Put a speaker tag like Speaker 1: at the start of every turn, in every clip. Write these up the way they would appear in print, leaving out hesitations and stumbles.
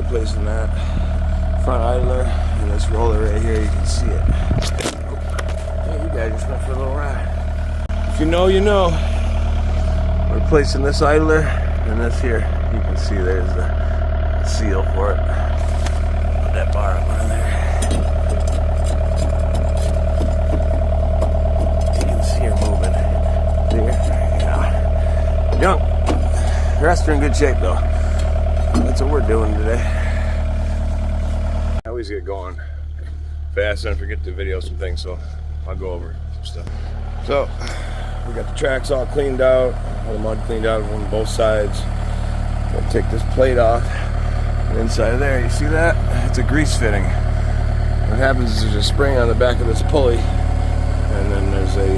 Speaker 1: replacing that front idler and this roller right here. You can see it. Hey, you guys just went for a little ride. If you know, you know. We're replacing this idler and this here. You can see there's the seal for it. Put that bar up on there. You can see her moving. There. Yeah. Junk. The rest are in good shape though. That's what we're doing today. I always get going fast and I forget to video some things, so I'll go over some stuff. So, we got the tracks all cleaned out, all the mud cleaned out on both sides. We'll take this plate off. And inside of there, you see that? It's a grease fitting. What happens is there's a spring on the back of this pulley, and then there's a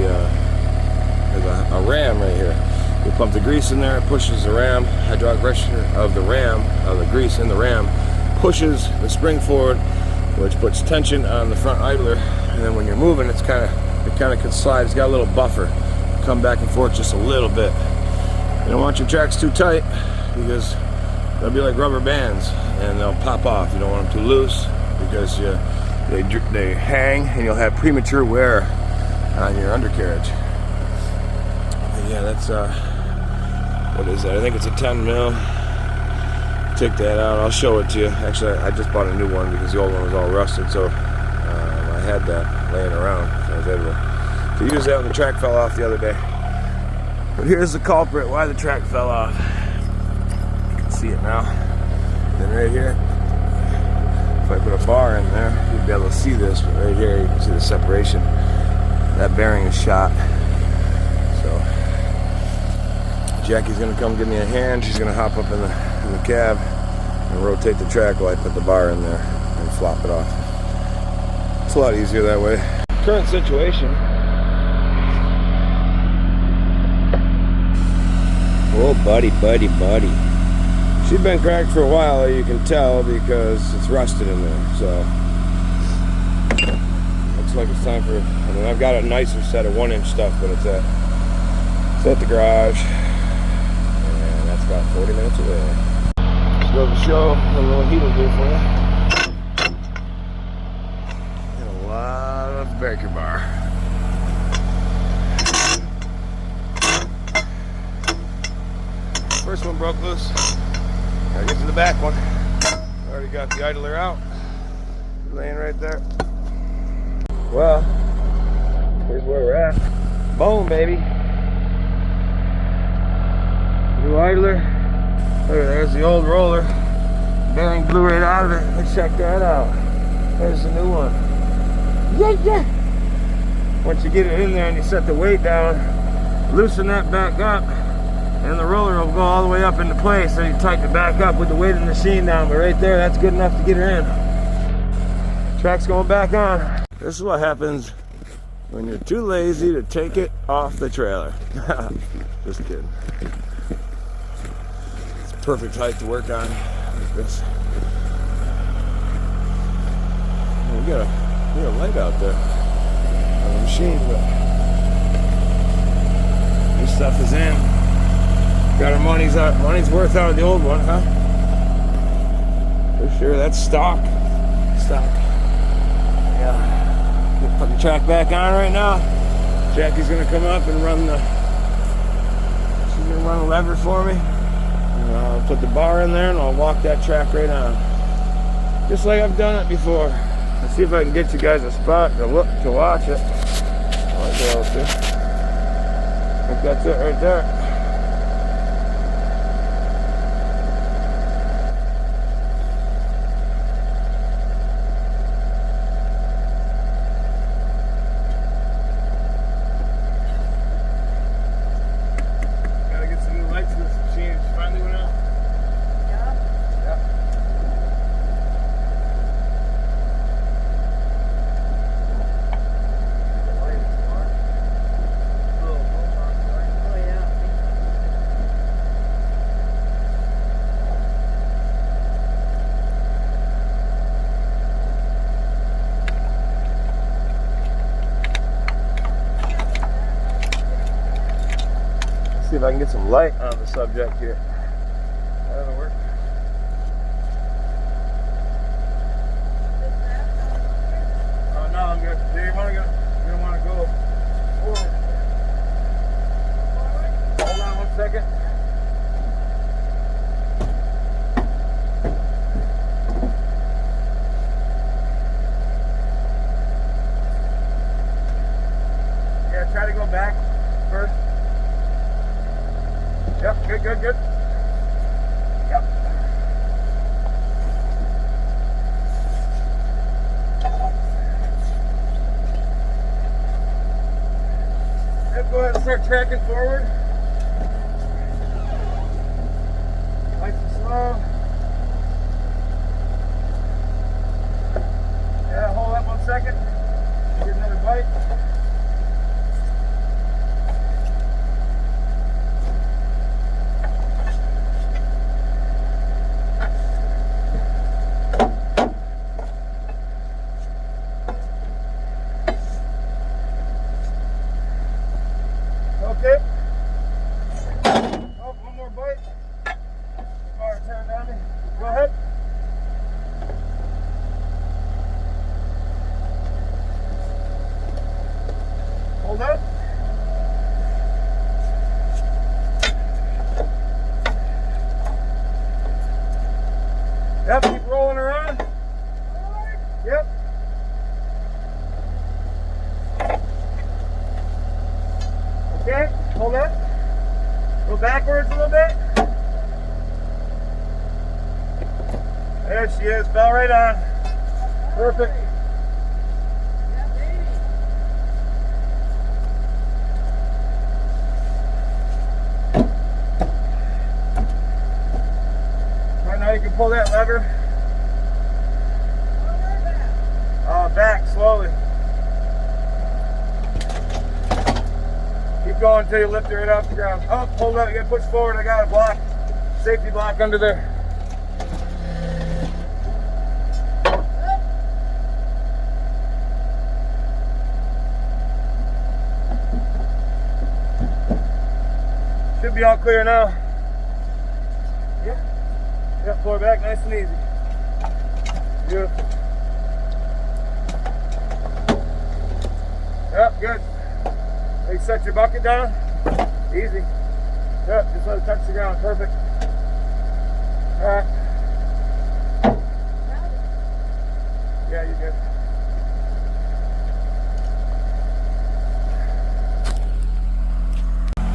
Speaker 1: ram right here. You pump the grease in there, it pushes the ram, hydraulic pressure of the ram, of the grease in the ram, pushes the spring forward, which puts tension on the front idler, and then when you're moving, it kind of can slide. It's got a little buffer, come back and forth just a little bit. You don't want your tracks too tight because they'll be like rubber bands and they'll pop off. You don't want them too loose because they hang and you'll have premature wear on your undercarriage. Yeah, that's what is that? I think it's a 10 mil. Take that out. I'll show it to you. Actually, I just bought a new one because the old one was all rusted, so I had that laying around, so I was able to use that when the track fell off the other day. But here's the culprit why the track fell off. You can see it now. Then right here, if I put a bar in there, you'd be able to see this. But right here, you can see the separation. That bearing is shot. So Jackie's gonna come give me a hand. She's gonna hop up in the cab and rotate the track while I put the bar in there and flop it off. It's a lot easier that way. Current situation. Oh, buddy. She's been cracked for a while, you can tell, because it's rusted in there. So looks like it's time for. I mean, I've got a nicer set of 1-inch stuff, but it's at the garage. About 40 minutes away. Just go to show what a little heat will do for you. And a lot of breaker bar. First one broke loose. Gotta get to the back one. Already got the idler out. Laying right there. Well, here's where we're at. Boom, baby. New idler. There's the old roller. Bearing blew right out of it. Let's check that out. There's the new one. Yeah. Once you get it in there and you set the weight down, loosen that back up, and the roller will go all the way up into place. So you tighten it back up with the weight of the machine down. But right there, that's good enough to get her in. Track's going back on. This is what happens when you're too lazy to take it off the trailer. Just kidding. Perfect height to work on like this. We got a light out there on the machine, but this stuff is in. Got our money's worth out of the old one, huh? For sure, that's stock. Yeah. Put the track back on right now. Jackie's gonna come up and she's gonna run a lever for me. I'll put the bar in there and I'll walk that track right on. Just like I've done it before. Let's see if I can get you guys a spot to watch it. I think that's it right there. See if I can get some light on the subject here. That'll work. try to go back first. Yep, good, good, good. Yep. Yep, go ahead and start tracking forward. Nice and slow. Yeah, hold up 1 second. Here's another bite. Okay. Oh, one more bite. Bar turned on me. Go ahead. Hold up. Yep, keep rolling around. Yep. Okay, hold up. Go backwards a little bit. There she is, fell right on. Perfect. Right now you can pull that lever. Back slowly. Keep going until you lift her right off the ground. Oh, hold up, you gotta push forward. I got a block, safety block under there. Should be all clear now. Yeah. Yep, pull her back nice and easy. Beautiful. Yep, good. You set your bucket down. Easy. Yep, just let it touch the ground. Perfect. Alright. Yeah, you're good.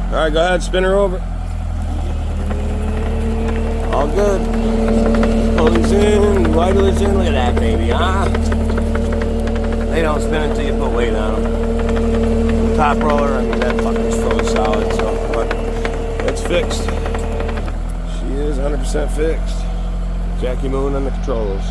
Speaker 1: Alright, go ahead, spin her over. All good. Pull these in, idlers in. Look at that baby, huh? They don't spin until you put weight on them. The top roller, I mean, that fucker's froze solid, so, but it's fixed. She is 100% fixed. Jackie Moon on the controls.